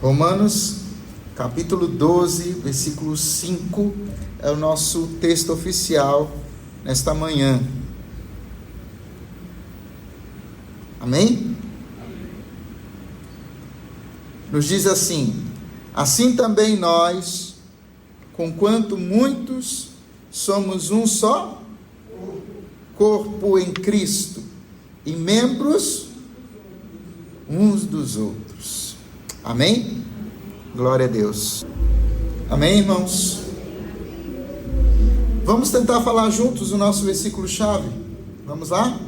Romanos, capítulo 12, versículo 5, é o nosso texto oficial nesta manhã. Amém? Nos diz assim: assim também nós, conquanto muitos, somos um só corpo em Cristo e membros uns dos outros. Amém? Glória a Deus. Amém, irmãos? Vamos tentar falar juntos o nosso versículo-chave. Vamos lá?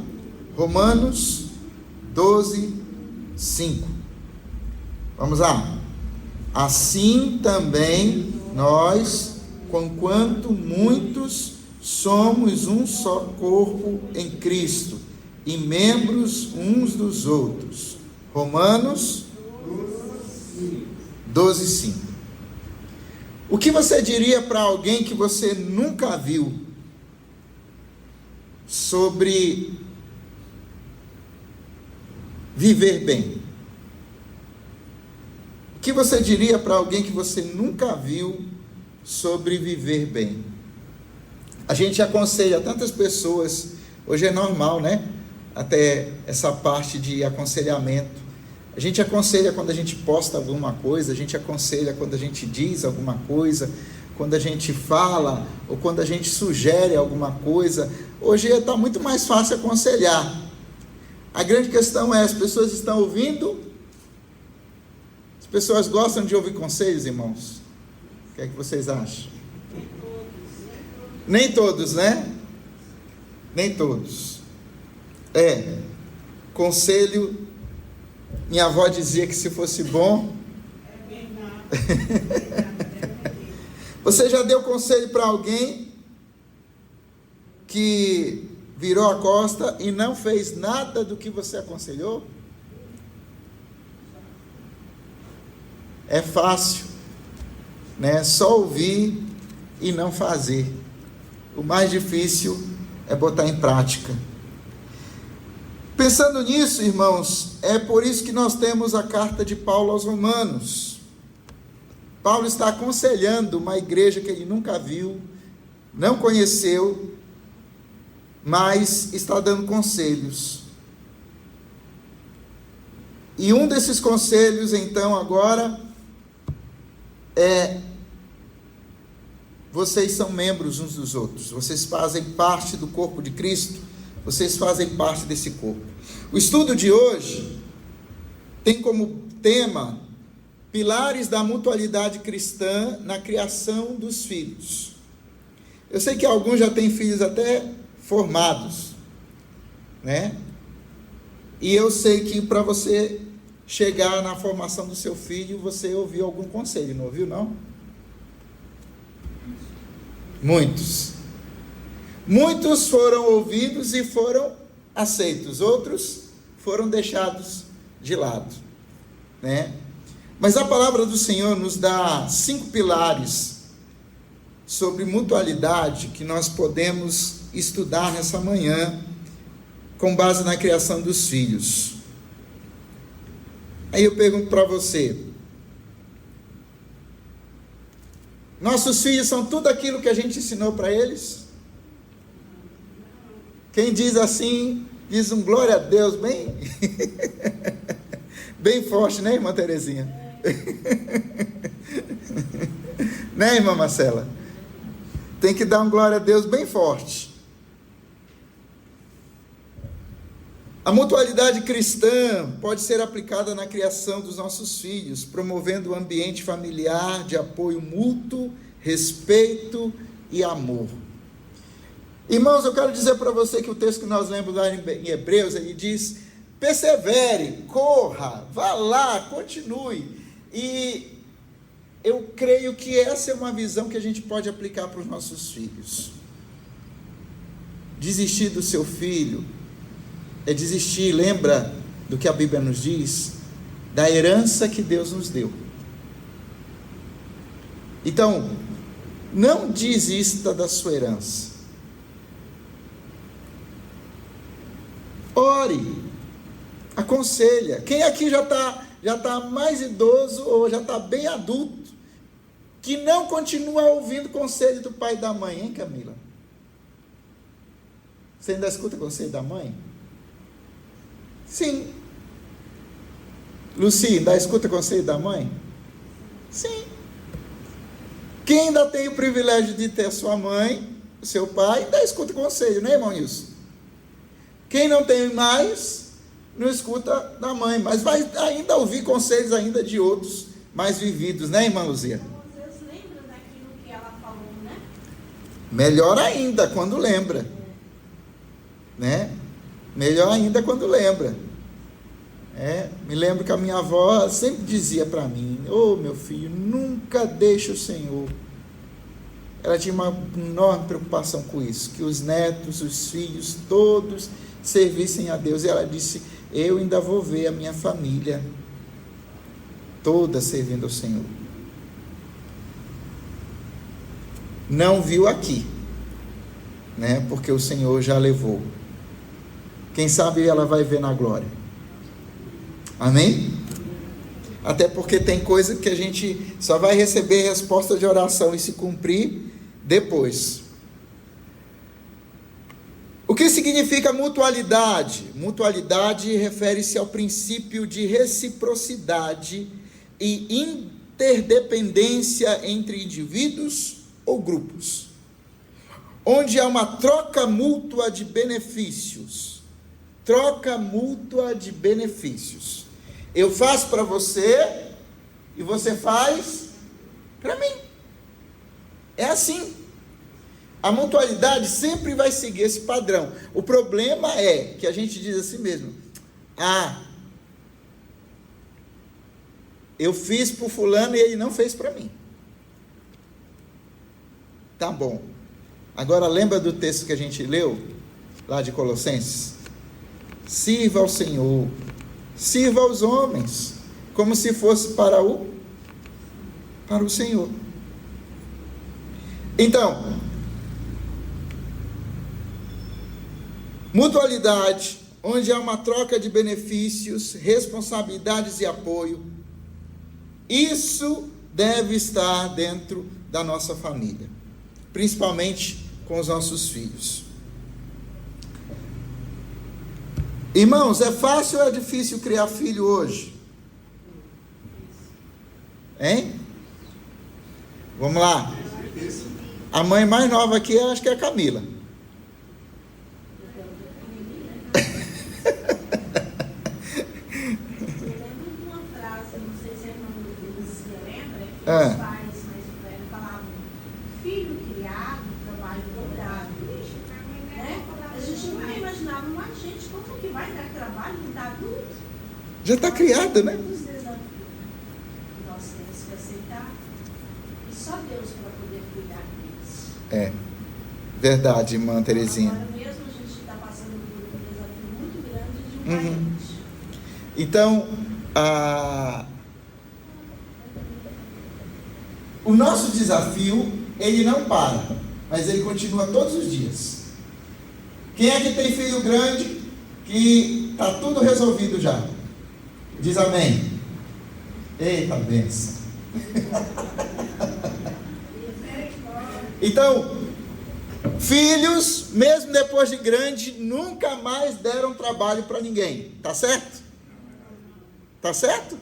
Romanos 12, 5. Vamos lá. Assim também nós, conquanto muitos, somos um só corpo em Cristo e membros uns dos outros. Romanos 12, 5. O que você diria para alguém que você nunca viu sobre viver bem? O que você diria para alguém que você nunca viu sobre viver bem? A gente aconselha tantas pessoas, hoje é normal, né? Até essa parte de aconselhamento. A gente aconselha quando a gente posta alguma coisa, a gente aconselha quando a gente diz alguma coisa, quando a gente fala, ou quando a gente sugere alguma coisa. Hoje está muito mais fácil aconselhar. A grande questão é, as pessoas estão ouvindo? As pessoas gostam de ouvir conselhos, irmãos? O que é que vocês acham? Nem todos, né? Nem todos. Conselho, minha avó dizia que se fosse bom. Você já deu conselho para alguém que virou a costa e não fez nada do que você aconselhou? É fácil, né? Só ouvir e não fazer. O mais difícil é botar em prática. Pensando nisso, irmãos, é por isso que nós temos a carta de Paulo aos Romanos. Paulo está aconselhando uma igreja que ele nunca viu, não conheceu, mas está dando conselhos. E um desses conselhos, então, agora, vocês são membros uns dos outros, vocês fazem parte do corpo de Cristo, vocês fazem parte desse corpo. O estudo de hoje tem como tema pilares da mutualidade cristã na criação dos filhos. Eu sei que alguns já têm filhos até formados, né? E eu sei que para você chegar na formação do seu filho, você ouviu algum conselho, não ouviu, não? Muitos foram ouvidos e foram aceitos, outros foram deixados de lado, né? Mas a palavra do Senhor nos dá 5 pilares sobre mutualidade que nós podemos estudar nessa manhã, com base na criação dos filhos. Aí eu pergunto para você: nossos filhos são tudo aquilo que a gente ensinou para eles? Quem diz assim, diz um glória a Deus bem, bem forte, né, irmã Terezinha? Né, irmã Marcela? Tem que dar um glória a Deus bem forte. A mutualidade cristã pode ser aplicada na criação dos nossos filhos, promovendo um ambiente familiar de apoio mútuo, respeito e amor. Irmãos, eu quero dizer para você que o texto que nós lemos lá em Hebreus, ele diz: persevere, corra, vá lá, continue. E eu creio que essa é uma visão que a gente pode aplicar para os nossos filhos. Desistir do seu filho é desistir, lembra do que a Bíblia nos diz? Da herança que Deus nos deu. Então, não desista da sua herança. Ore, aconselha. Quem aqui já está está mais idoso ou já está bem adulto, que não continua ouvindo conselho do pai e da mãe, hein, Camila? Você ainda escuta conselho da mãe? Sim. Luci, ainda escuta conselho da mãe? Sim. Quem ainda tem o privilégio de ter a sua mãe, o seu pai, ainda escuta conselho, né, irmão Wilson? Quem não tem mais, não escuta da mãe, mas vai ainda ouvir conselhos ainda de outros mais vividos, né, irmã Luzia? Vocês lembram daquilo que ela falou, né? Melhor ainda quando lembra, né? Melhor ainda quando lembra. Me lembro que a minha avó sempre dizia para mim: ô meu filho, nunca deixe o Senhor. Ela tinha uma enorme preocupação com isso, que os netos, os filhos, todos servissem a Deus. E ela disse: eu ainda vou ver a minha família toda servindo ao Senhor. Não viu aqui, né? Porque o Senhor já levou. Quem sabe ela vai ver na glória. Amém? Até porque tem coisa que a gente só vai receber resposta de oração e se cumprir depois. O que significa mutualidade? Mutualidade refere-se ao princípio de reciprocidade e interdependência entre indivíduos ou grupos, onde há uma troca mútua de benefícios. Troca mútua de benefícios. Eu faço para você e você faz para mim. É assim. A mutualidade sempre vai seguir esse padrão. O problema é que a gente diz assim mesmo: eu fiz para o fulano e ele não fez para mim. Tá bom. Agora lembra do texto que a gente leu, lá de Colossenses? Sirva ao Senhor, sirva aos homens, como se fosse para o Senhor. Então, mutualidade, onde há uma troca de benefícios, responsabilidades e apoio, isso deve estar dentro da nossa família, principalmente com os nossos filhos. Irmãos, é fácil ou é difícil criar filho hoje? Hein? Vamos lá. A mãe mais nova aqui, eu acho que é a Camila. Eu lembro de uma frase, não sei se a irmã Lúcia lembra, que os pais mais velhos falavam: filho criado, trabalho dobrado. Né? A gente nunca imaginava, mas gente, como é que vai dar trabalho de dar adulto? Já está criado, né? Os desafios que nós temos que aceitar, e só Deus para poder cuidar deles. Verdade, irmã Terezinha. Agora mesmo a gente está passando por um desafio muito grande de um parente. Então, o nosso desafio, ele não para, mas ele continua todos os dias. Quem é que tem filho grande, que está tudo resolvido já? Diz amém. Eita benção. Então, filhos, mesmo depois de grande, nunca mais deram trabalho para ninguém. Tá certo? Tá certo?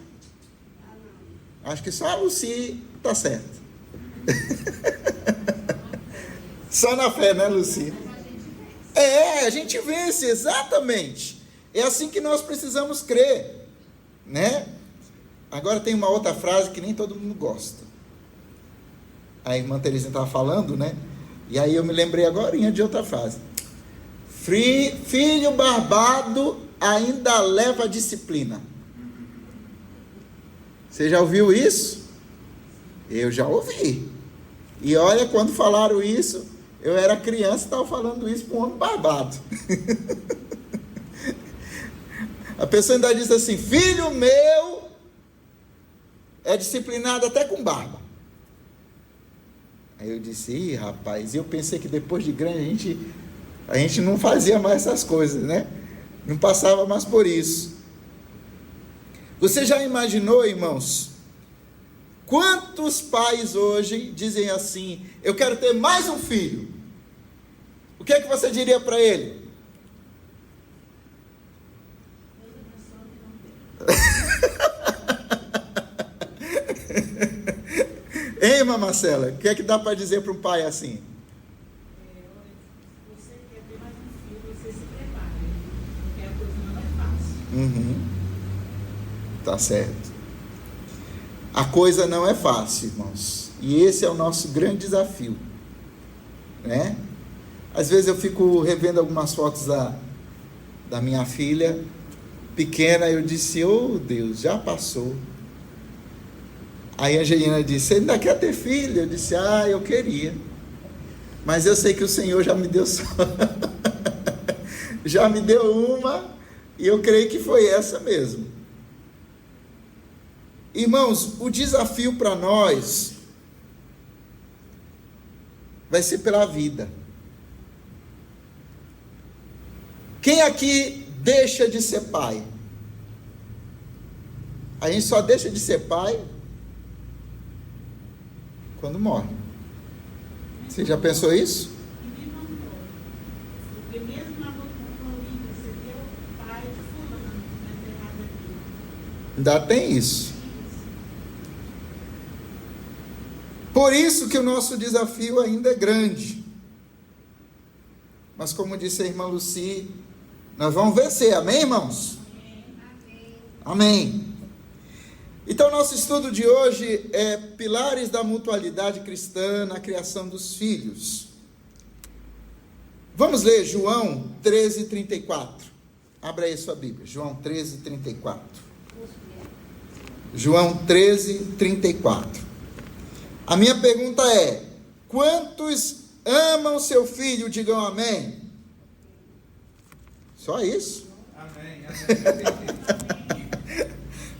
Acho que só a Luci tá certo. Só na fé, né, Luci? A gente vence, exatamente. É assim que nós precisamos crer, né? Agora tem uma outra frase que nem todo mundo gosta. A irmã Terezinha estava falando, né? E aí eu me lembrei agora de outra frase. Filho barbado ainda leva disciplina. Você já ouviu isso? Eu já ouvi. E olha, quando falaram isso, eu era criança e estava falando isso para um homem barbado. A pessoa ainda diz assim: filho meu é disciplinado até com barba. Aí eu disse: rapaz, eu pensei que depois de grande a gente não fazia mais essas coisas, né? Não passava mais por isso. Você já imaginou, irmãos, quantos pais hoje dizem assim: eu quero ter mais um filho? O que é que você diria para ele? Hein, irmã Marcela? O que é que dá para dizer para um pai assim? Você quer ter mais um filho, você se prepara, porque a coisa não é fácil. Uhum. Tá certo. A coisa não é fácil, irmãos. E esse é o nosso grande desafio, né? Às vezes eu fico revendo algumas fotos da minha filha pequena, eu disse: oh Deus, já passou. Aí a Angelina disse: você ainda quer ter filho? Eu disse: ah, eu queria, mas eu sei que o Senhor já me deu só já me deu uma, e eu creio que foi essa mesmo. Irmãos, o desafio para nós vai ser pela vida. Quem aqui deixa de ser pai? A gente só deixa de ser pai quando morre. Você já pensou isso? E não pode. Porque mesmo na família, você vê o pai de fulano, não tem nada aqui. Ainda tem isso. Por isso que o nosso desafio ainda é grande. Mas como disse a irmã Luci, nós vamos vencer, amém, irmãos? Amém. Então, nosso estudo de hoje é pilares da mutualidade cristã na criação dos filhos. Vamos ler João 13:34. Abra aí sua Bíblia, João 13:34. João 13:34. A minha pergunta é: quantos amam seu filho? Digam amém. Só isso? Amém. Amém.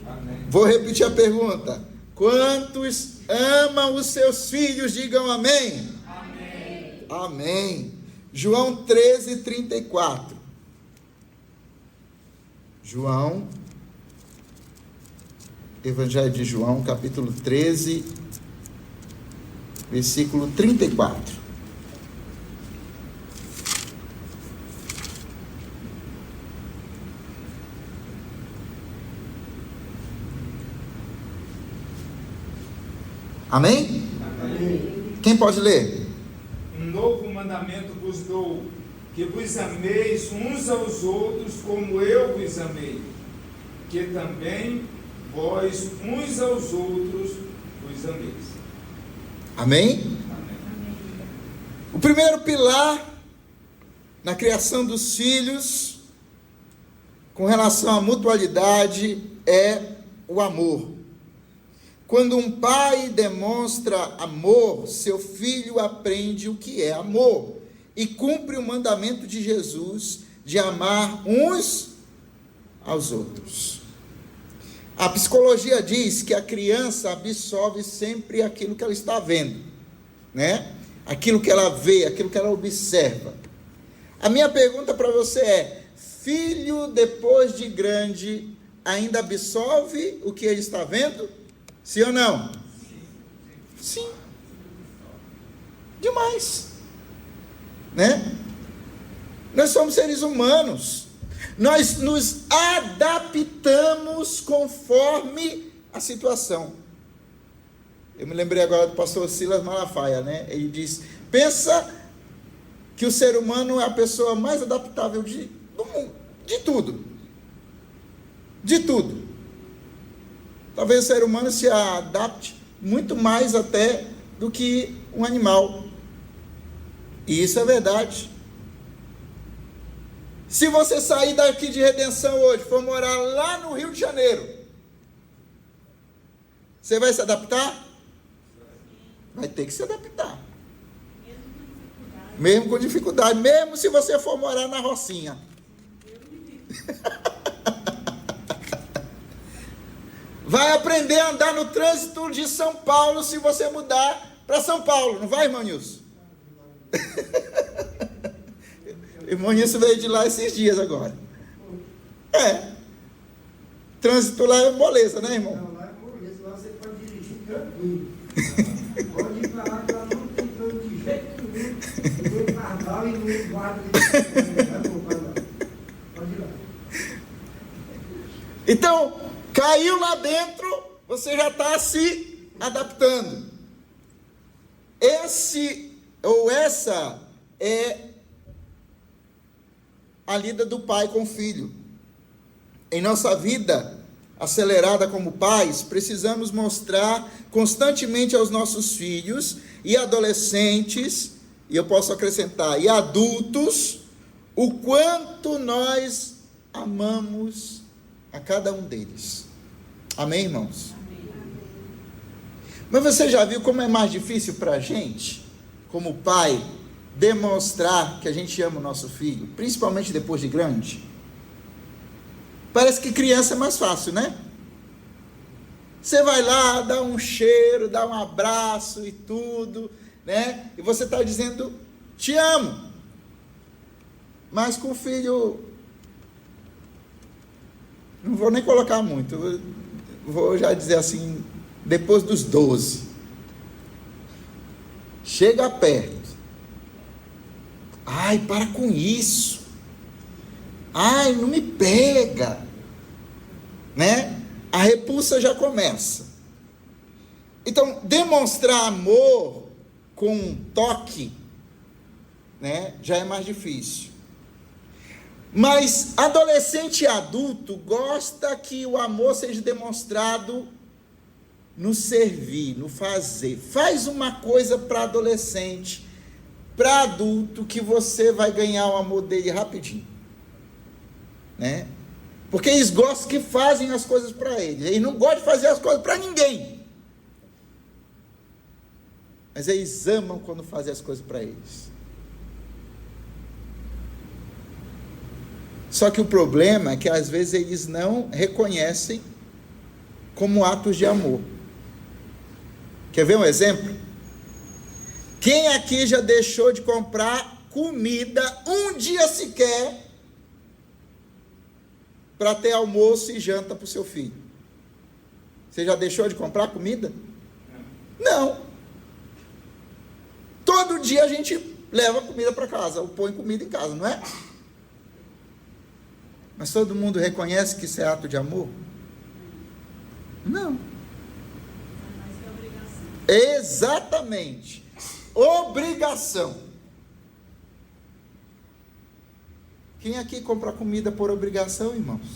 Amém. Vou repetir a pergunta. Quantos amam os seus filhos? Digam amém. Amém. Amém. João 13:34. João, Evangelho de João, capítulo 13, versículo 34. Amém? Amém. Quem pode ler? Um novo mandamento vos dou, que vos ameis uns aos outros como eu vos amei, que também vós uns aos outros vos ameis. Amém? Amém. O primeiro pilar na criação dos filhos, com relação à mutualidade, é o amor. Quando um pai demonstra amor, seu filho aprende o que é amor e cumpre o mandamento de Jesus de amar uns aos outros. A psicologia diz que a criança absorve sempre aquilo que ela está vendo, né? Aquilo que ela vê, aquilo que ela observa. A minha pergunta para você é: filho, depois de grande, ainda absorve o que ele está vendo? Sim ou não? Sim. Demais. Né? Nós somos seres humanos. Nós nos adaptamos conforme a situação. Eu me lembrei agora do pastor Silas Malafaia, né? Ele diz: pensa que o ser humano é a pessoa mais adaptável do mundo, de tudo. De tudo. Talvez o ser humano se adapte muito mais até do que um animal. E isso é verdade. Se você sair daqui de Redenção hoje, for morar lá no Rio de Janeiro, você vai se adaptar? Vai ter que se adaptar. Mesmo com dificuldade. Mesmo se você for morar na Rocinha. Vai aprender a andar no trânsito de São Paulo se você mudar para São Paulo. Não vai, irmão Nilson? Irmão Nilson veio de lá esses dias agora. trânsito lá é moleza, né, irmão? Não, lá é moleza, lá você pode dirigir tranquilo. Pode ir pra lá que lá não tem trânsito de jeito nenhum. No carnaval e no guarda de... Pode ir lá. Então, caiu lá dentro, você já está se adaptando. Essa é a lida do pai com o filho. Em nossa vida acelerada como pais, precisamos mostrar constantemente aos nossos filhos e adolescentes, e eu posso acrescentar, e adultos, o quanto nós amamos a cada um deles. Amém, irmãos? Amém. Mas você já viu como é mais difícil para a gente, como pai, demonstrar que a gente ama o nosso filho, principalmente depois de grande? Parece que criança é mais fácil, né? Você vai lá, dá um cheiro, dá um abraço e tudo, né? E você está dizendo, te amo. Mas com o filho, não vou nem colocar muito, vou já dizer assim, depois dos 12, chega perto, ai, para com isso, ai, não me pega, né? A repulsa já começa. Então, demonstrar amor com um toque, né, já é mais difícil. Mas adolescente e adulto gosta que o amor seja demonstrado no servir, no fazer. Faz uma coisa para adolescente, para adulto, que você vai ganhar o amor dele rapidinho, né? Porque eles gostam que fazem as coisas para eles. Eles não gostam de fazer as coisas para ninguém. Mas eles amam quando fazem as coisas para eles. Só que o problema é que às vezes eles não reconhecem como atos de amor. Quer ver um exemplo? Quem aqui já deixou de comprar comida um dia sequer para ter almoço e janta para o seu filho? Você já deixou de comprar comida? Não. Todo dia a gente leva comida para casa, ou põe comida em casa, não é? Mas todo mundo reconhece que isso é ato de amor? Não. Exatamente. Obrigação. Quem aqui compra comida por obrigação, irmãos?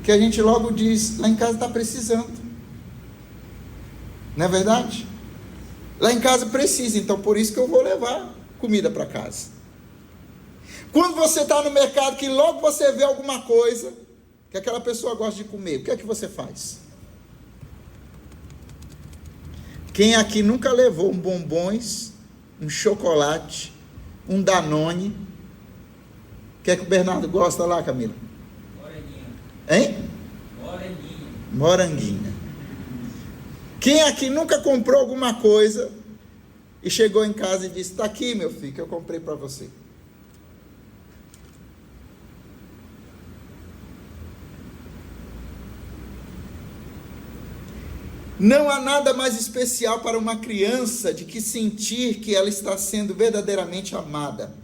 Que a gente logo diz, lá em casa está precisando. Não é verdade? Lá em casa precisa, então por isso que eu vou levar comida para casa. Quando você está no mercado, que logo você vê alguma coisa que aquela pessoa gosta de comer, o que é que você faz? Quem aqui nunca levou um bombons, um chocolate, um Danone? O que é que o Bernardo gosta lá, Camila? Moranguinho. Hein? Moranguinho. Moranguinho. Quem aqui nunca comprou alguma coisa e chegou em casa e disse, está aqui, meu filho, que eu comprei para você? Não há nada mais especial para uma criança do que sentir que ela está sendo verdadeiramente amada.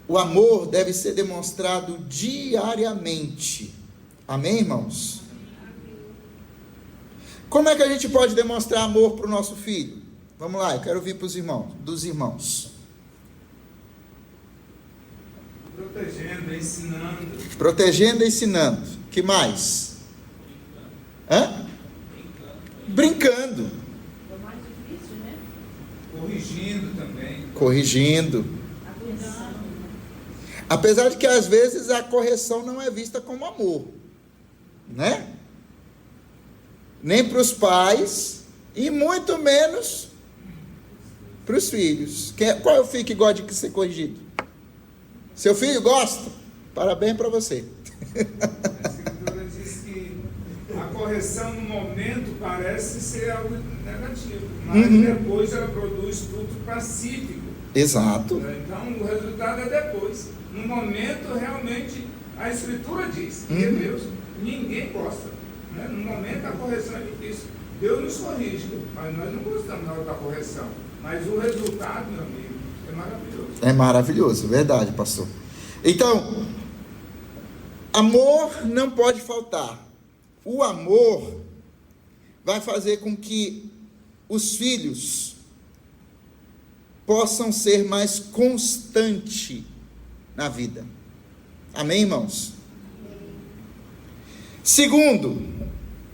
O amor deve ser demonstrado diariamente. Amém, irmãos? Como é que a gente pode demonstrar amor para o nosso filho? Vamos lá, eu quero ouvir dos irmãos. Protegendo, ensinando. Protegendo e ensinando. Que mais? Hã? Brincando. É mais difícil, né? Corrigindo também. Corrigindo. A correção. Apesar de que às vezes a correção não é vista como amor, né? Nem para os pais e muito menos para os filhos. Qual é o filho que gosta de ser corrigido? Seu filho gosta? Parabéns para você. A Escritura diz que a correção no momento parece ser algo negativo, mas depois ela produz fruto pacífico Exato. Então, o resultado é depois. No momento, realmente, a Escritura diz, que Deus, ninguém gosta. Né? No momento, a correção é difícil. Deus nos corrige, mas nós não gostamos na hora da correção. Mas o resultado, meu amigo, é maravilhoso. É maravilhoso, verdade, pastor. Então, amor não pode faltar. O amor vai fazer com que os filhos possam ser mais constantes na vida. Amém, irmãos? Segundo,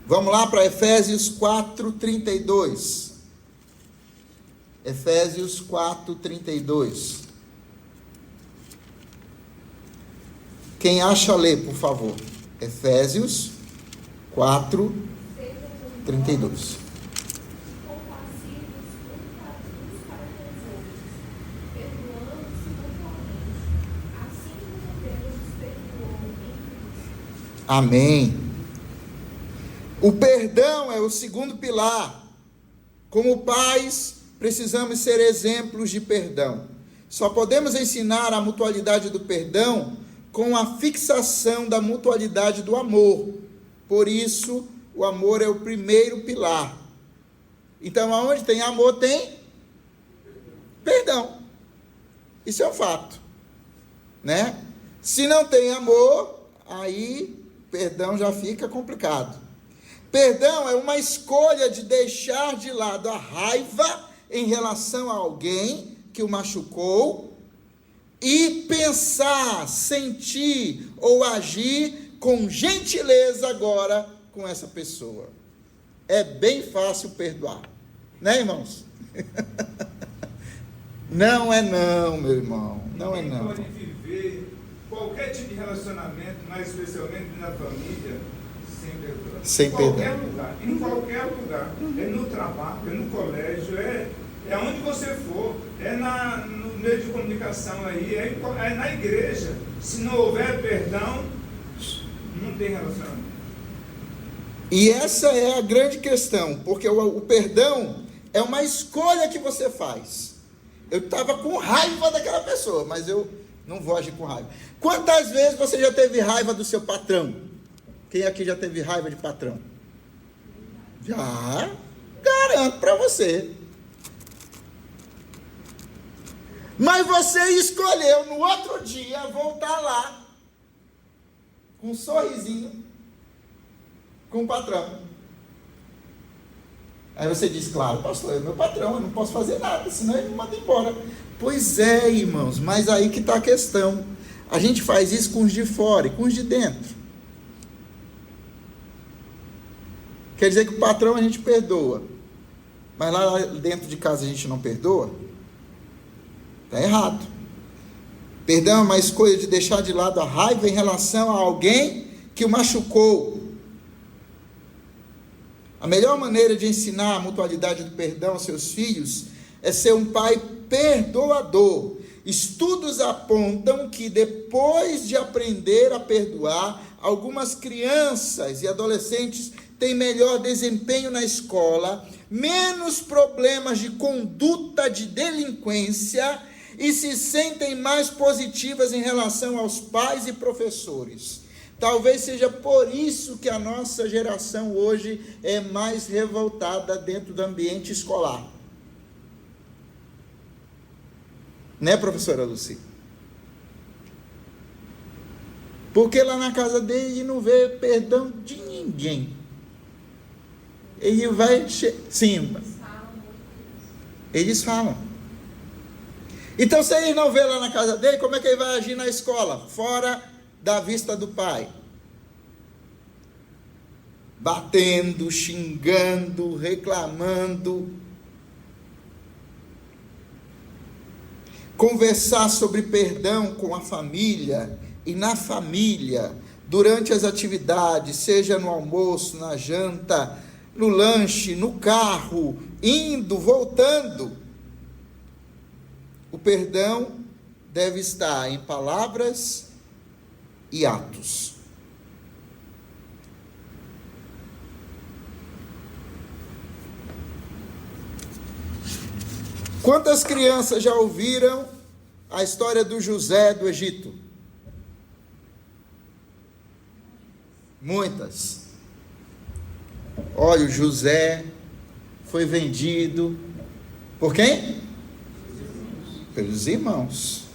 vamos lá para Efésios 4:32. Efésios 4:32. Quem acha, lê, por favor. Efésios 4:32. Amém. O perdão é o segundo pilar. Como pais, precisamos ser exemplos de perdão. Só podemos ensinar a mutualidade do perdão com a fixação da mutualidade do amor. Por isso, o amor é o primeiro pilar. Então, aonde tem amor, tem perdão. Isso é um fato, né? Se não tem amor, aí perdão já fica complicado. Perdão é uma escolha de deixar de lado a raiva em relação a alguém que o machucou e pensar, sentir ou agir com gentileza agora com essa pessoa. É bem fácil perdoar, né, irmãos? Não é não, meu irmão, não é não. Pode viver qualquer tipo de relacionamento, mas especialmente na família, sem perdão. Sem perdão. Em qualquer lugar, é no trabalho, é no colégio, é onde você for, no meio de comunicação aí, é na igreja. Se não houver perdão, não tem relacionamento. E essa é a grande questão, porque o perdão é uma escolha que você faz. Eu estava com raiva daquela pessoa, mas eu não vou agir com raiva. Quantas vezes você já teve raiva do seu patrão? Quem aqui já teve raiva de patrão? Já, garanto para você. Mas você escolheu no outro dia voltar lá com um sorrisinho com o patrão. Aí você diz, claro, pastor, é meu patrão, eu não posso fazer nada, senão ele me manda embora. Pois é, irmãos, mas aí que está a questão. A gente faz isso com os de fora e com os de dentro. Quer dizer que o patrão a gente perdoa, mas lá dentro de casa a gente não perdoa? Está errado. Perdão é uma escolha de deixar de lado a raiva em relação a alguém que o machucou. A melhor maneira de ensinar a mutualidade do perdão aos seus filhos é ser um pai perdoador. Estudos apontam que depois de aprender a perdoar, algumas crianças e adolescentes têm melhor desempenho na escola, menos problemas de conduta de delinquência e se sentem mais positivas em relação aos pais e professores. Talvez seja por isso que a nossa geração hoje é mais revoltada dentro do ambiente escolar. Né, professora Luci? Porque lá na casa dele não vê perdão de ninguém. Ele vai... Sim. Eles falam. Então, se ele não vê lá na casa dele, como é que ele vai agir na escola? Fora da vista do pai. Batendo, xingando, reclamando. Conversar sobre perdão com a família e na família, durante as atividades, seja no almoço, na janta, no lanche, no carro, indo, voltando. O perdão deve estar em palavras e atos. Quantas crianças já ouviram a história do José do Egito? Muitas. Olha, o José foi vendido por quem? Pelos irmãos.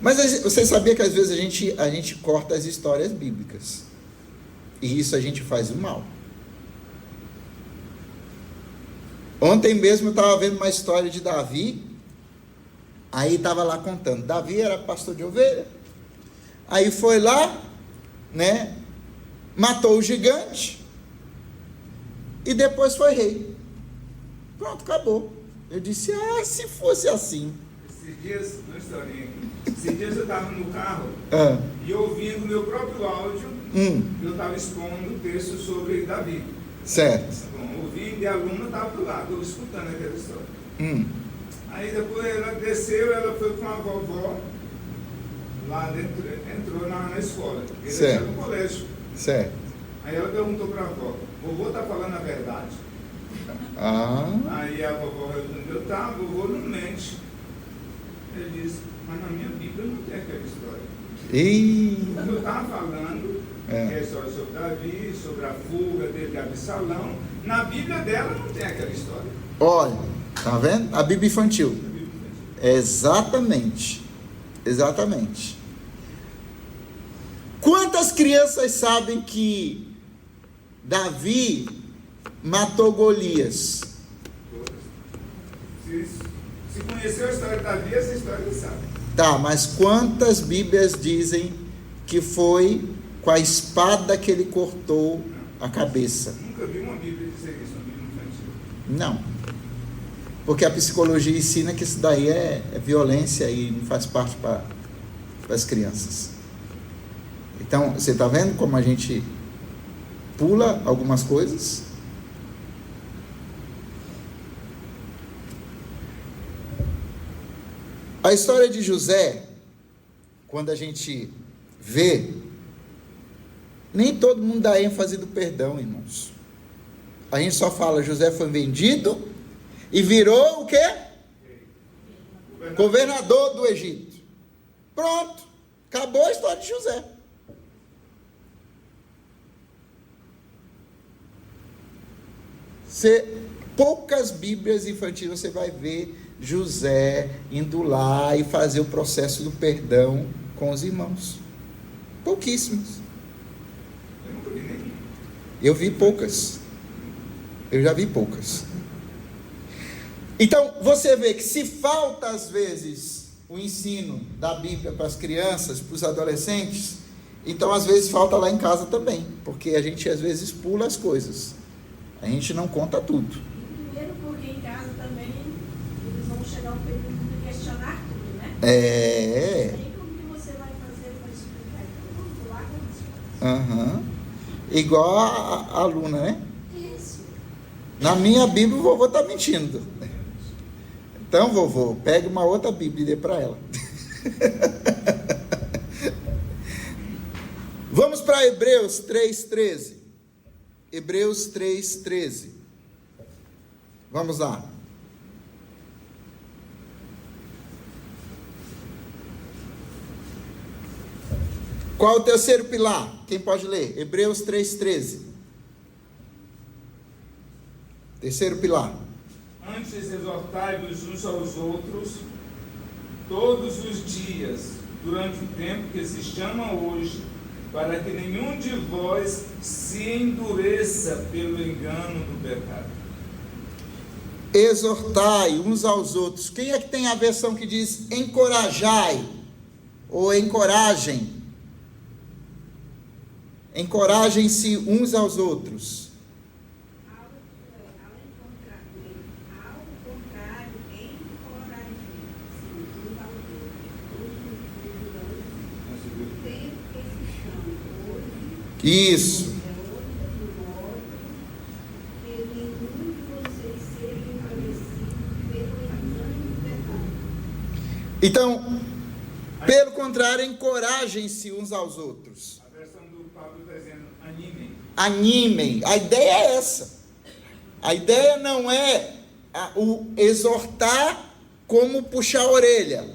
Mas você sabia que às vezes a gente corta as histórias bíblicas. E isso a gente faz o mal. Ontem mesmo eu estava vendo uma história de Davi. Aí estava lá contando. Davi era pastor de ovelha. Aí foi lá, né? Matou o gigante. E depois foi rei. Pronto, acabou. Eu disse, se fosse assim. Esses dias, uma historinha aqui. Esses dias eu estava no carro e ouvindo meu próprio áudio, eu estava expondo o texto sobre Davi. Certo. Bom, ouvindo e a aluna estava do lado, eu escutando aquela história. Aí depois ela desceu, ela foi com a vovó lá dentro, entrou na escola. Ele era no colégio. Certo. Aí ela perguntou para a avó, vovô está falando a verdade? Aí a vovó respondeu, tá, vovô não mente. Ele disse, mas na minha Bíblia não tem aquela história. O que eu estava falando, que é a história sobre Davi, sobre a fuga dele de Absalão, na Bíblia dela não tem aquela história. Olha, tá vendo? A Bíblia infantil. Exatamente. Exatamente. Quantas crianças sabem que Davi matou Golias? Se conheceu a história de Davi, essa história ele sabe. Tá, mas quantas Bíblias dizem que foi com a espada que ele cortou a cabeça? Nunca vi uma Bíblia dizer isso, uma Bíblia infantil. Não. Porque a psicologia ensina que isso daí é violência e não faz parte para as crianças. Então, você está vendo como a gente pula algumas coisas? A história de José, quando a gente vê, nem todo mundo dá ênfase do perdão, irmãos. A gente só fala, José foi vendido e virou o quê? Governador do Egito. Pronto, acabou a história de José. Poucas Bíblias infantis você vai ver José indo lá e fazer o processo do perdão com os irmãos. Pouquíssimas. Eu nunca vi nenhuma. Eu vi poucas. Eu já vi poucas. Então, você vê que se falta às vezes o ensino da Bíblia para as crianças, para os adolescentes, então às vezes falta lá em casa também, porque a gente às vezes pula as coisas. A gente não conta tudo. Primeiro porque em casa também eles vão chegar um período de questionar tudo, né? É. Aí como que você vai fazer para explicar? Então vamos pular com isso. Igual a aluna, né? Isso. Na minha Bíblia o vovô está mentindo. Então, vovô, pegue uma outra Bíblia e dê para ela. Vamos para Hebreus 3,13. Hebreus 3,13. Vamos lá. Qual o terceiro pilar? Quem pode ler? Hebreus 3,13. Terceiro pilar. Antes exortai-vos uns aos outros todos os dias, durante o tempo que se chama hoje, para que nenhum de vós se endureça pelo engano do pecado. Exortai uns aos outros. Quem é que tem a versão que diz encorajai? Ou encorajem? Encorajem-se uns aos outros. Isso. Então, pelo contrário, encorajem-se uns aos outros. A versão do Paulo está dizendo animem. Animem. A ideia é essa. A ideia não é o exortar como puxar a orelha,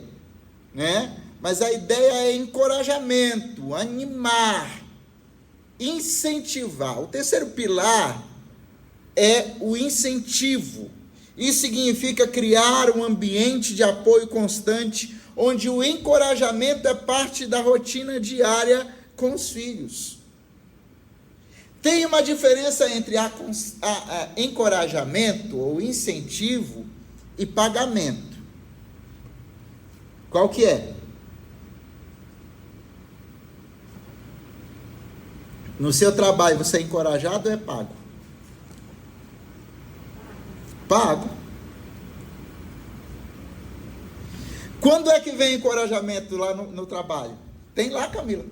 né? Mas a ideia é encorajamento, animar, incentivar. O terceiro pilar é o incentivo. Isso significa criar um ambiente de apoio constante, onde o encorajamento é parte da rotina diária com os filhos. Tem uma diferença entre encorajamento ou incentivo e pagamento. Qual que é? No seu trabalho você é encorajado ou é pago? Pago. Quando é que vem encorajamento lá no trabalho? Tem lá, Camila.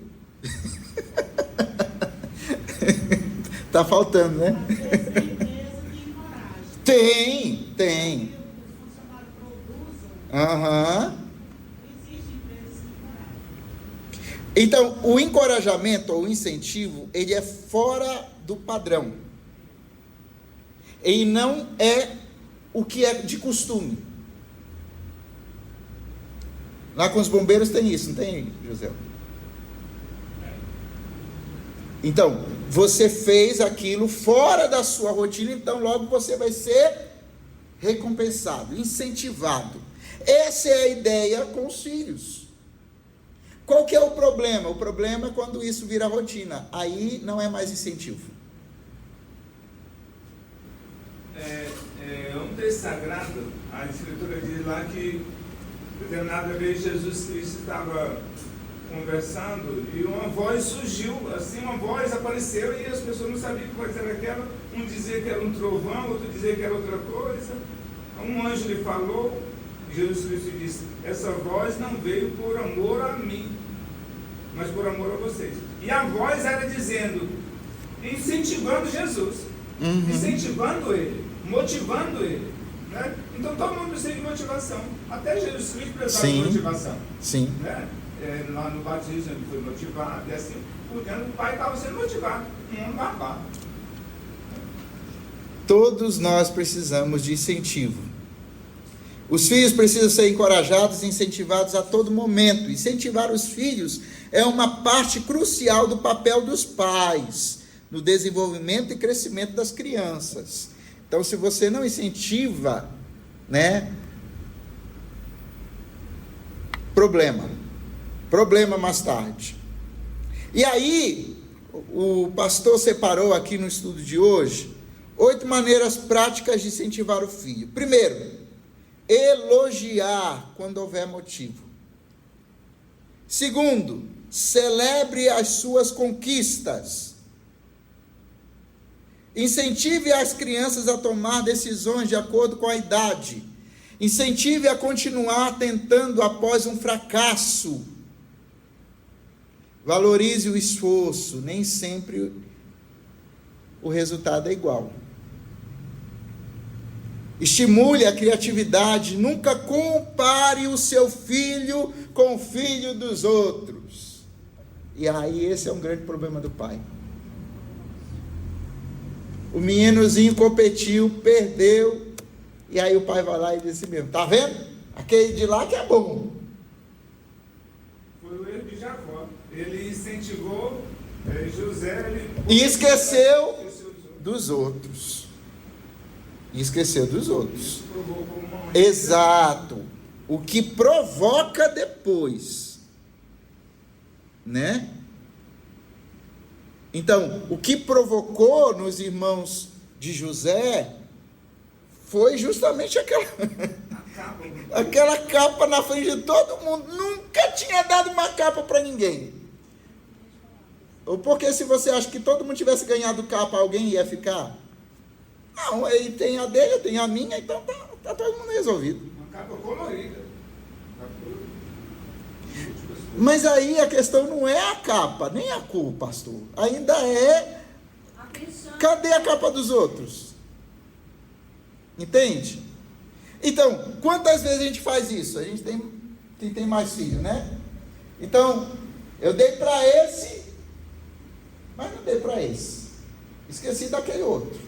Tá faltando, né? Às vezes a empresa que encoraja. Tem. Os funcionários produzem, Aham. não existe empresa que encoraja. Então, o encorajamento ou incentivo, ele é fora do padrão. Ele não é o que é de costume. Lá com os bombeiros tem isso, não tem, José? Então, você fez aquilo fora da sua rotina, então logo você vai ser recompensado, incentivado. Essa é a ideia com os filhos. Qual que é o problema? O problema é quando isso vira rotina. Aí não é mais incentivo. É um texto sagrado, a escritura diz lá que determinada vez Jesus Cristo estava conversando e uma voz surgiu, assim uma voz apareceu e as pessoas não sabiam que voz era aquela, um dizia que era um trovão, outro dizia que era outra coisa. Um anjo lhe falou, Jesus Cristo disse, essa voz não veio por amor a mim, mas por amor a vocês. E a voz era dizendo, incentivando Jesus, incentivando ele, motivando ele, né? Então todo mundo precisa de motivação, até Jesus Cristo precisava de motivação. Sim. Né? Lá no batismo ele foi motivado, e assim por diante, o pai estava sendo motivado, um homem barbado. Todos nós precisamos de incentivo. Os filhos precisam ser encorajados e incentivados a todo momento. Incentivar os filhos é uma parte crucial do papel dos pais no desenvolvimento e crescimento das crianças. Então, se você não incentiva, né? Problema mais tarde. E aí, o pastor separou aqui no estudo de hoje 8 maneiras práticas de incentivar o filho. Primeiro, elogiar quando houver motivo. Segundo, celebre as suas conquistas. Incentive as crianças a tomar decisões de acordo com a idade. Incentive a continuar tentando após um fracasso. Valorize o esforço, nem sempre o resultado é igual. Estimule a criatividade, nunca compare o seu filho com o filho dos outros. E aí esse é um grande problema do pai. O meninozinho competiu, perdeu, e aí o pai vai lá e diz assim mesmo, tá vendo? Aquele de lá que é bom. Foi o erro de Jacó. Ele incentivou José. E esqueceu dos outros. Exato. O que provoca depois. Né? Então, o que provocou nos irmãos de José foi justamente aquela capa na frente de todo mundo. Nunca tinha dado uma capa para ninguém. Ou porque se você acha que todo mundo tivesse ganhado capa, alguém ia ficar? Não, ele tem a dele, eu tenho a minha, então tá todo mundo resolvido. Uma capa colorida. Mas aí a questão não é a capa, nem a cor, pastor. Ainda é, cadê a capa dos outros? Entende? Então, quantas vezes a gente faz isso? A gente tem mais filho, né? Então, eu dei para esse, mas não dei para esse. Esqueci daquele outro.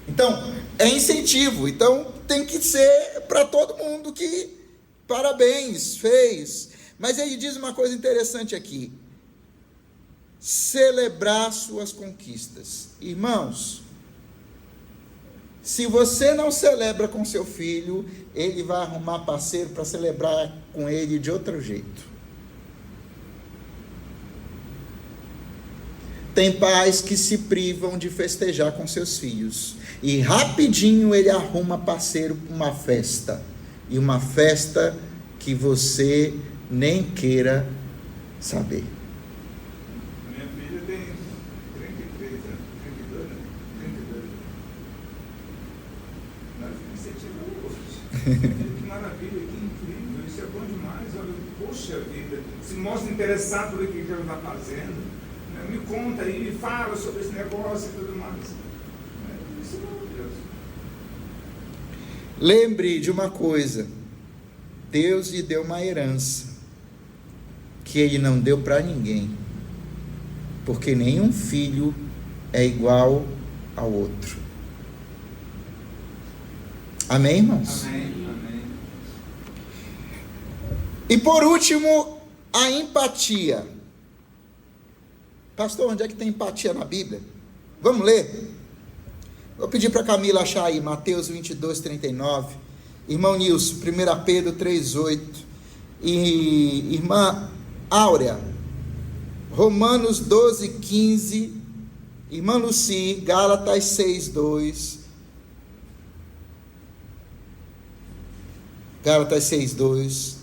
Então, é incentivo. Então, tem que ser para todo mundo que parabéns, fez. Mas ele diz uma coisa interessante aqui: celebrar suas conquistas. Irmãos, se você não celebra com seu filho, ele vai arrumar parceiro para celebrar com ele de outro jeito. Tem pais que se privam de festejar com seus filhos, e rapidinho ele arruma parceiro para uma festa, e uma festa que você nem queira saber. Minha filha tem 33 anos, 32 anos, 32 anos. Nós incentivamos hoje. Que maravilha, que incrível, isso é bom demais. Olha, poxa vida, se mostra interessado por aquilo que ela está fazendo. Me conta aí, me fala sobre esse negócio e tudo mais. Isso é maravilhoso. Lembre de uma coisa: Deus lhe deu uma herança que Ele não deu para ninguém, porque nenhum filho é igual ao outro. Amém, irmãos? Amém, amém. E por último, a empatia. Pastor, onde é que tem empatia na Bíblia? Vamos ler? Vou pedir para a Camila achar aí, Mateus 22, 39. Irmão Nilson, 1 Pedro 3, 8. E irmã Áurea, Romanos 12, 15. Irmã Luci, Gálatas 6, 2. Gálatas 6, 2.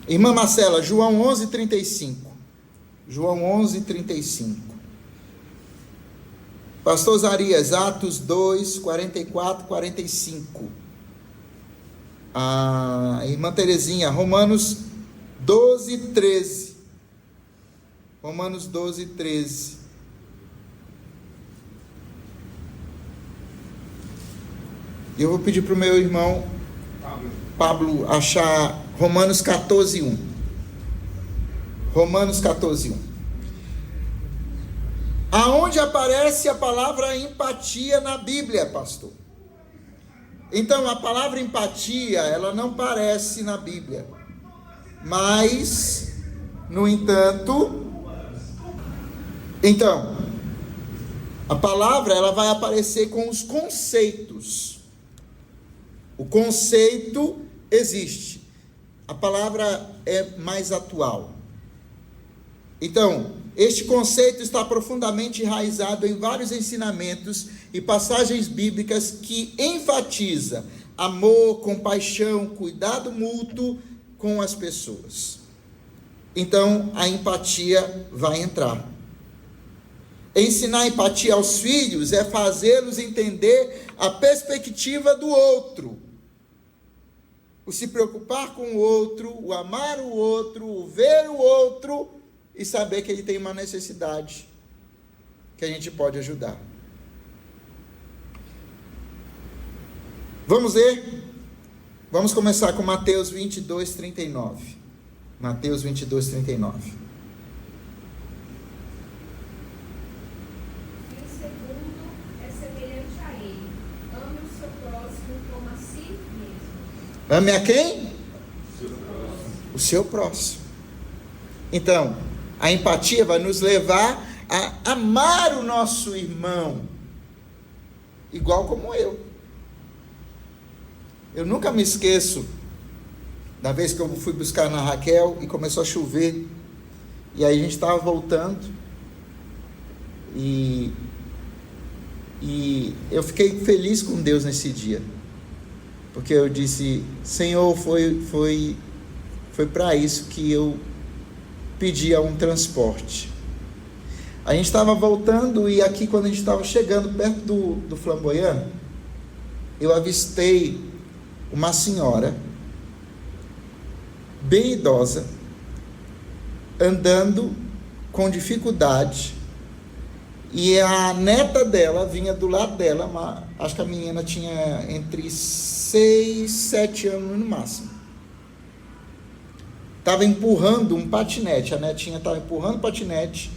Irmã Marcela, João 11, 35. João 11, 35. Pastor Zarias, Atos 2, 44, 45. A irmã Terezinha, Romanos 12, 13. Romanos 12, 13. E eu vou pedir para o meu irmão Pablo achar Romanos 14, 1. Romanos 14, 1. Aonde aparece a palavra empatia na Bíblia, pastor? Então, a palavra empatia, ela não aparece na Bíblia. Mas, no entanto, então, a palavra, ela vai aparecer com os conceitos. O conceito existe. A palavra é mais atual. Então, este conceito está profundamente enraizado em vários ensinamentos e passagens bíblicas que enfatiza amor, compaixão, cuidado mútuo com as pessoas. Então, a empatia vai entrar. Ensinar empatia aos filhos é fazê-los entender a perspectiva do outro. O se preocupar com o outro, o amar o outro, o ver o outro e saber que ele tem uma necessidade que a gente pode ajudar. Vamos ler? Vamos começar com Mateus 22, 39. Mateus 22, 39. E o segundo é semelhante a ele: ame o seu próximo como a si mesmo. Ame a quem? O seu próximo. Então, a empatia vai nos levar a amar o nosso irmão, igual como eu. Eu nunca me esqueço da vez que eu fui buscar na Raquel e começou a chover. E aí a gente estava voltando. E eu fiquei feliz com Deus nesse dia. Porque eu disse: Senhor, foi para isso que eu pedia um transporte. A gente estava voltando e aqui, quando a gente estava chegando perto do Flamboyant, eu avistei uma senhora bem idosa andando com dificuldade, e a neta dela vinha do lado dela, acho que a menina tinha entre 6 e 7 anos no máximo. Estava empurrando um patinete, a netinha estava empurrando o patinete,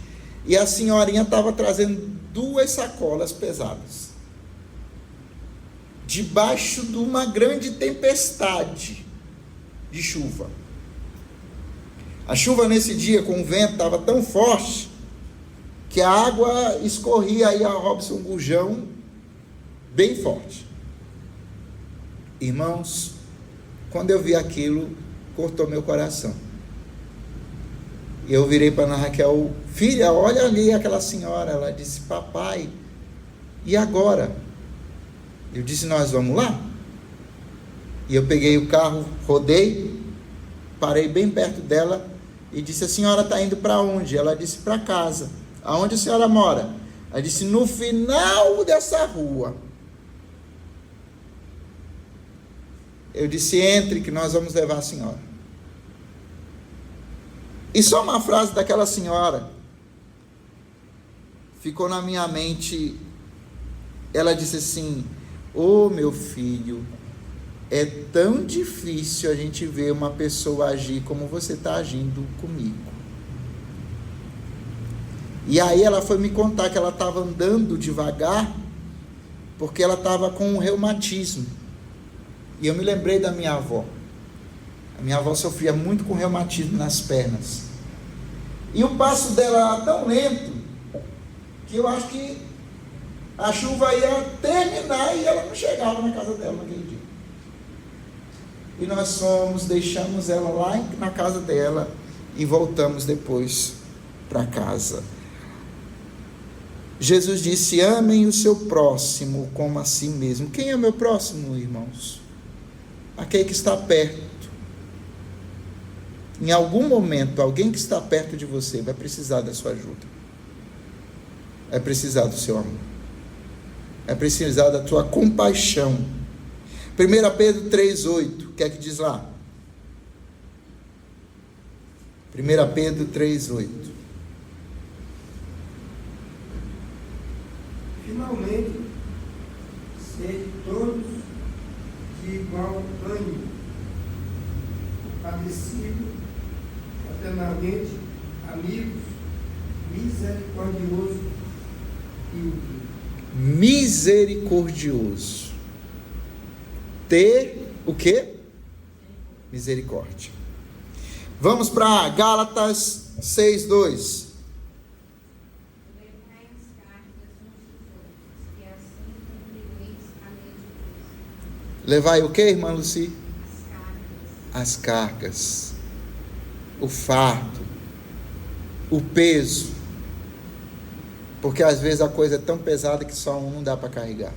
e a senhorinha estava trazendo 2 sacolas pesadas, debaixo de uma grande tempestade de chuva. A chuva nesse dia, com o vento, estava tão forte que a água escorria aí a Robson Gurjão bem forte. Irmãos, quando eu vi aquilo, cortou meu coração. E eu virei para Ana Raquel: filha, olha ali aquela senhora. Ela disse: papai, e agora? Eu disse: nós vamos lá? E eu peguei o carro, rodei, parei bem perto dela e disse: a senhora está indo para onde? Ela disse: para casa. Aonde a senhora mora? Ela disse: no final dessa rua. Eu disse: entre que nós vamos levar a senhora. E só uma frase daquela senhora ficou na minha mente. Ela disse assim: ô meu filho, é tão difícil a gente ver uma pessoa agir como você está agindo comigo. E aí ela foi me contar que ela estava andando devagar porque ela estava com um reumatismo. E eu me lembrei da minha avó. A minha avó sofria muito com reumatismo nas pernas. E o passo dela era tão lento que eu acho que a chuva ia terminar e ela não chegava na casa dela naquele dia. E nós fomos, deixamos ela lá na casa dela e voltamos depois para casa. Jesus disse: amem o seu próximo como a si mesmo. Quem é meu próximo, irmãos? Aquele que está perto. Em algum momento, alguém que está perto de você vai precisar da sua ajuda. Vai precisar do seu amor. Vai precisar da tua compaixão. 1 Pedro 3,8. O que é que diz lá? 1 Pedro 3,8. Finalmente, sede todos de igual ânimo, padecido, fraternalmente, amigos, misericordioso e humilde. Misericordioso. Ter o quê? Misericórdia. Vamos para Gálatas 6:2. Levai o que, irmã Luci? As cargas, o fardo, o peso, porque às vezes a coisa é tão pesada que só um não dá para carregar,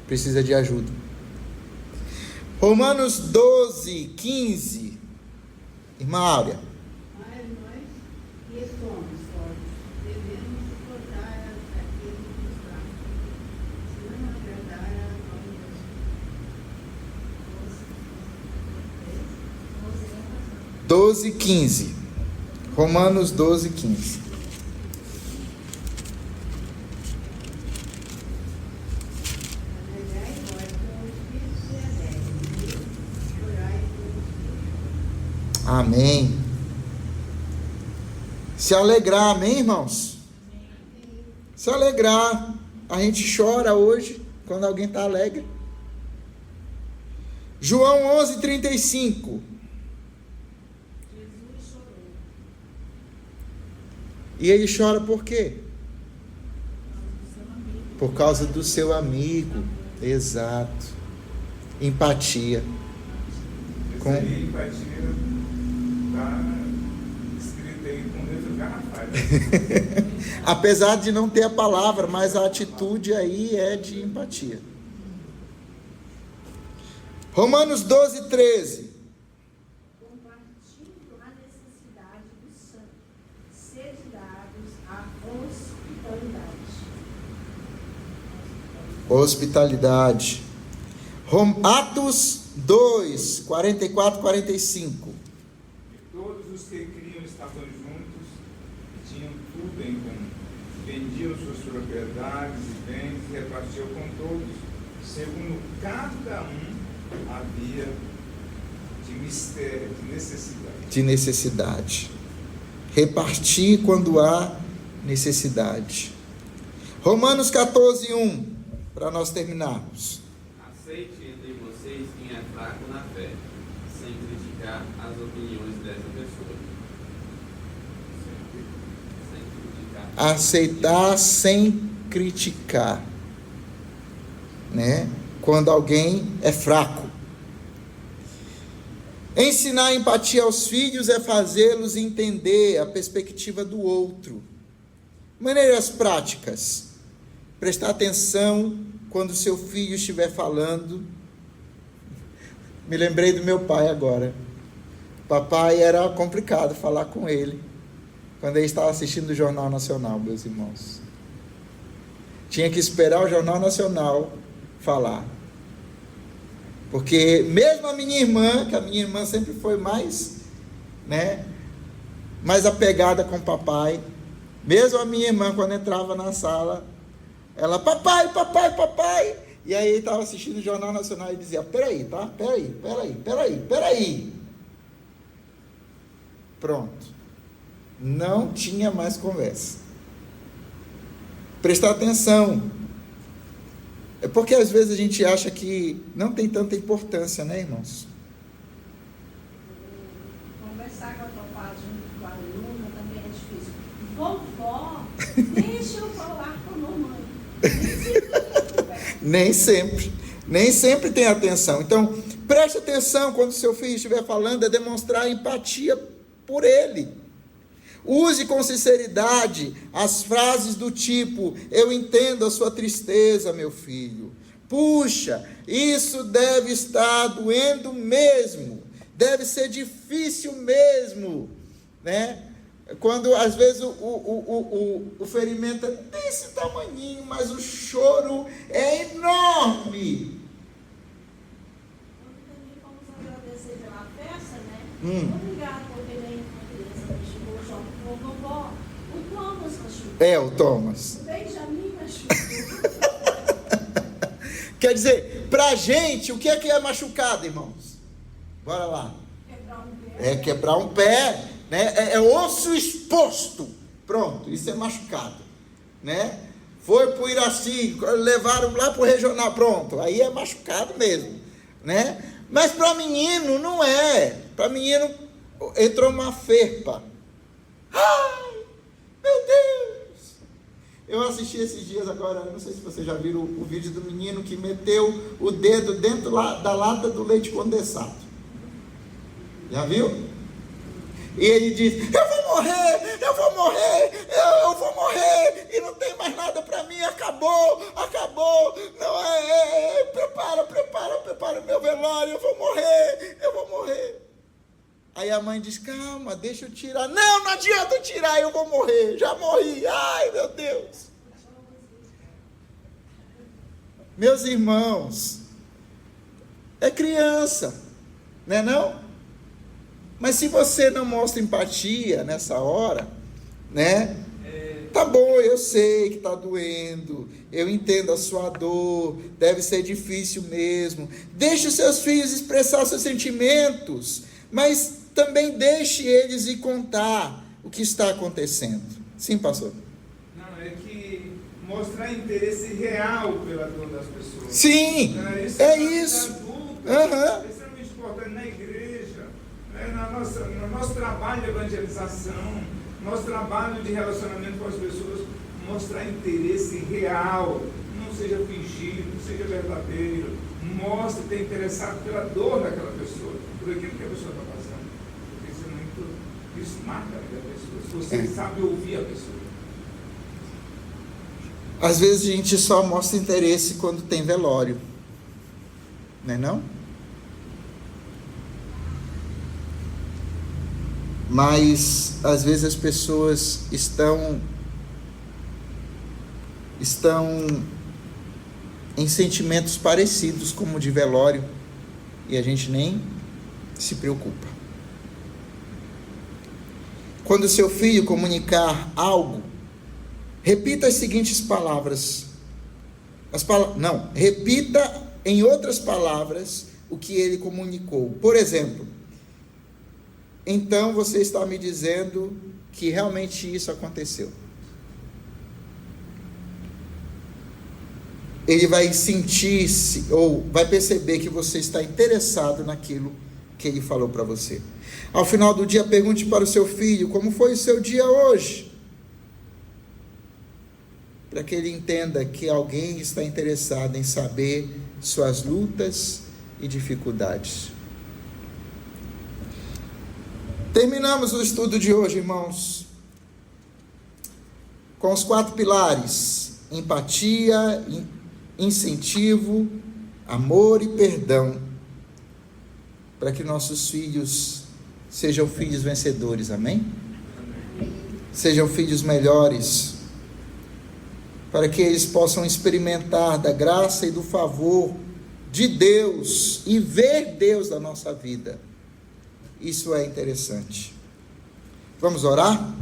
precisa de ajuda. Romanos 12:15, irmã Áurea. Mas nós que somos fortes devemos suportar as fraquezas dos fracos, se não agradar a nós mesmos. 12:15. Romanos 12:15. Amém. Se alegrar, amém, irmãos? Se alegrar. A gente chora hoje quando alguém está alegre. João 11:35. Jesus chorou. E ele chora por quê? Por causa do seu amigo. Exato. Empatia. Essa aí, empatia, está escrito aí com letra garrafada. Apesar de não ter a palavra, mas a atitude aí é de empatia. Romanos 12:13. Compartilhando a necessidade dos santos, sede dados à hospitalidade. Hospitalidade. Atos 2, 44, 45. E todos os que criam estavam juntos, tinham tudo em comum. Vendiam suas propriedades e bens e repartiam com todos, segundo cada um havia de necessidade. De necessidade. Repartir quando há necessidade. Romanos 14:1, para nós terminarmos. Aceite entre vocês quem é fraco na fé, sem criticar as opiniões dessa pessoa. Sem criticar. Aceitar sem criticar, né? Quando alguém é fraco. Ensinar empatia aos filhos é fazê-los entender a perspectiva do outro. Maneiras práticas. Prestar atenção quando seu filho estiver falando. Me lembrei do meu pai agora. Papai era complicado falar com ele quando ele estava assistindo o Jornal Nacional, meus irmãos. Tinha que esperar o Jornal Nacional falar. Porque mesmo a minha irmã, que a minha irmã sempre foi mais, né, mais apegada com o papai, mesmo a minha irmã, quando entrava na sala, ela, papai, papai, papai, e aí ele estava assistindo o Jornal Nacional e dizia, peraí, tá? Peraí. Pronto. Não tinha mais conversa. Prestar atenção. É porque às vezes a gente acha que não tem tanta importância, né, irmãos? Conversar com a tua parte junto com a aluna também é difícil. Vovó, deixa eu falar com a mamãe. Nem sempre tem atenção. Então, preste atenção quando seu filho estiver falando, é demonstrar empatia por ele. Use com sinceridade as frases do tipo, eu entendo a sua tristeza, meu filho. Puxa, isso deve estar doendo mesmo. Deve ser difícil mesmo, né? Quando às vezes o ferimento é desse tamanhinho, mas o choro é enorme. Quando também vamos agradecer pela festa, né? Obrigado por terem uma criança que chegou junto com o vovó. O Thomas machucou. O Thomas. O Benjamin machucou. Quer dizer, pra gente, o que é machucado, irmãos? Bora lá. Quebrar um pé. É quebrar um pé, né? É osso exposto. Pronto, isso é machucado, né? Foi pro Iraci, levaram lá pro regional, pronto, aí é machucado mesmo, né? Mas para menino não é. Para menino entrou uma ferpa. Ai, meu Deus! Eu assisti esses dias agora, não sei se vocês já viram o vídeo do menino que meteu o dedo dentro da lata do leite condensado. Já viu? E ele diz, eu vou morrer, e não tem mais nada para mim, acabou, não prepara meu velório, eu vou morrer. Aí a mãe diz, calma, deixa eu tirar. Não adianta tirar, eu vou morrer, já morri, ai meu Deus. Meus irmãos, é criança, não é não? Mas se você não mostra empatia nessa hora, né? Tá bom, eu sei que tá doendo, eu entendo a sua dor, deve ser difícil mesmo. Deixe os seus filhos expressar seus sentimentos, mas também deixe eles ir contar o que está acontecendo. Sim, pastor? Não, é que mostrar interesse real pela dor das pessoas. Sim, é isso. É extremamente importante na igreja, no nosso trabalho de evangelização, nosso trabalho de relacionamento com as pessoas, mostrar interesse real, não seja fingido, seja verdadeiro, mostre ter interessado pela dor daquela pessoa, por aquilo que a pessoa está passando, porque isso marca a vida da pessoa, se você sabe ouvir a pessoa. Às vezes a gente só mostra interesse quando tem velório, não é não? Mas às vezes as pessoas estão em sentimentos parecidos como o de velório e a gente nem se preocupa. Quando seu filho comunicar algo, repita as seguintes palavras. Repita em outras palavras o que ele comunicou. Por exemplo, então você está me dizendo que realmente isso aconteceu. ele vai sentir-se, ou vai perceber que você está interessado naquilo que ele falou para você. Ao final do dia, pergunte para o seu filho: como foi o seu dia hoje? Para que ele entenda que alguém está interessado em saber suas lutas e dificuldades. Terminamos o estudo de hoje, irmãos, com os 4 pilares: empatia, incentivo, amor e perdão, para que nossos filhos sejam filhos vencedores, amém? Sejam filhos melhores, para que eles possam experimentar da graça e do favor de Deus e ver Deus na nossa vida. Isso é interessante. Vamos orar?